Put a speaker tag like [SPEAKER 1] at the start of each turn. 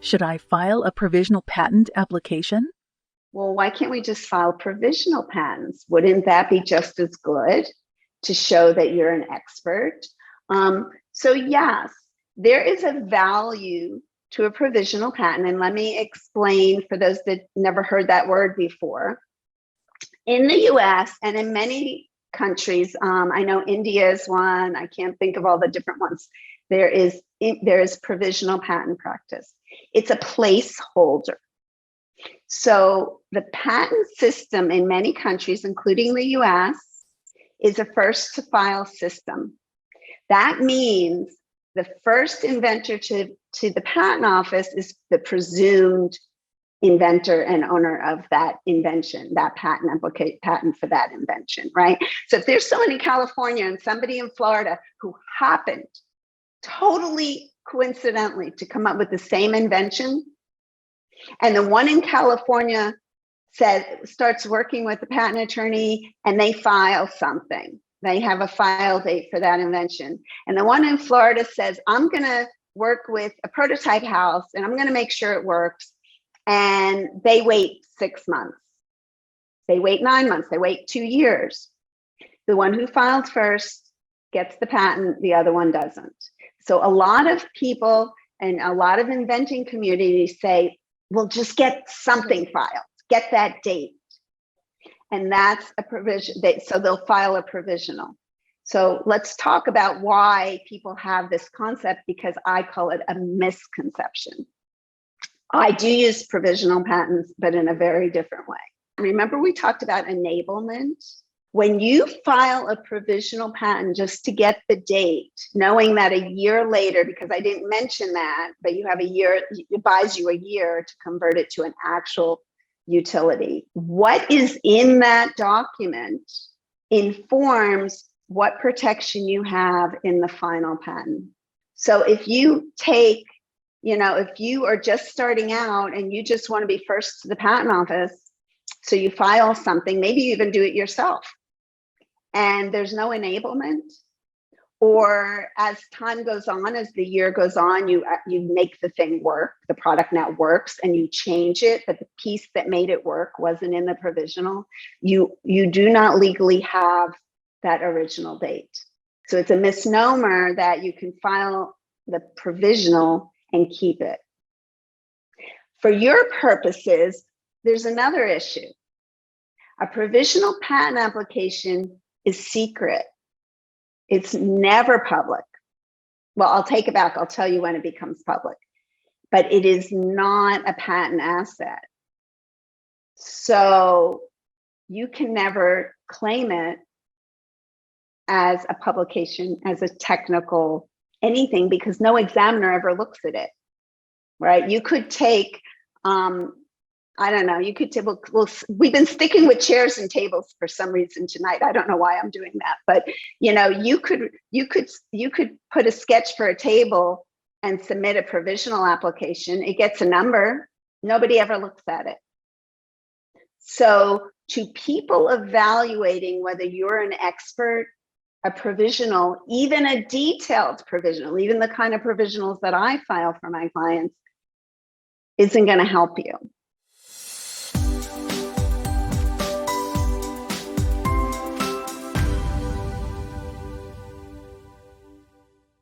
[SPEAKER 1] Should I file a provisional patent application?
[SPEAKER 2] Well, why can't we just file provisional patents? Wouldn't that be just as good to show that you're an expert? So yes, there is a value to a provisional patent. And let me explain for those that never heard that word before. In the US and in many countries, I know India is one, I can't think of all the different ones. There is provisional patent practice. It's a placeholder. So the patent system in many countries, including the US, is a first to file system. That means the first inventor to the patent office is the presumed inventor and owner of that invention, that patent for that invention, right? So if there's someone in California and somebody in Florida who happened totally coincidentally to come up with the same invention, and the one in California starts working with the patent attorney and they file something. They have a file date for that invention. And the one in Florida says, I'm gonna work with a prototype house and I'm gonna make sure it works. And they wait 6 months. They wait 9 months, they wait 2 years. The one who filed first gets the patent, the other one doesn't. So a lot of people and a lot of inventing communities say, well, just get something filed, get that date. And that's a provision, so they'll file a provisional. So let's talk about why people have this concept, because I call it a misconception. I do use provisional patents, but in a very different way. Remember we talked about enablement? When you file a provisional patent just to get the date, knowing that a year later, because I didn't mention that, but you have a year, it buys you a year to convert it to an actual utility. What is in that document informs what protection you have in the final patent. So if you take, if you are just starting out and you just want to be first to the patent office, so you file something, maybe you even do it yourself, and there's no enablement, or as time goes on, as the year goes on, you make the thing work, the product now works, and you change it, but the piece that made it work wasn't in the provisional, you do not legally have that original date. So it's a misnomer that you can file the provisional and keep it. For your purposes, there's another issue. A provisional patent application is secret. It's never public. Well, I'll take it back. I'll tell you when it becomes public, but it is not a patent asset. So you can never claim it as a publication, as a technical anything, because no examiner ever looks at it, right? You could take, I don't know, you could take, well, we've been sticking with chairs and tables for some reason tonight. I don't know why I'm doing that, but you could put a sketch for a table and submit a provisional application. It gets a number. Nobody ever looks at it. So to people evaluating whether you're an expert, a provisional, even a detailed provisional, even the kind of provisionals that I file for my clients, isn't going to help you.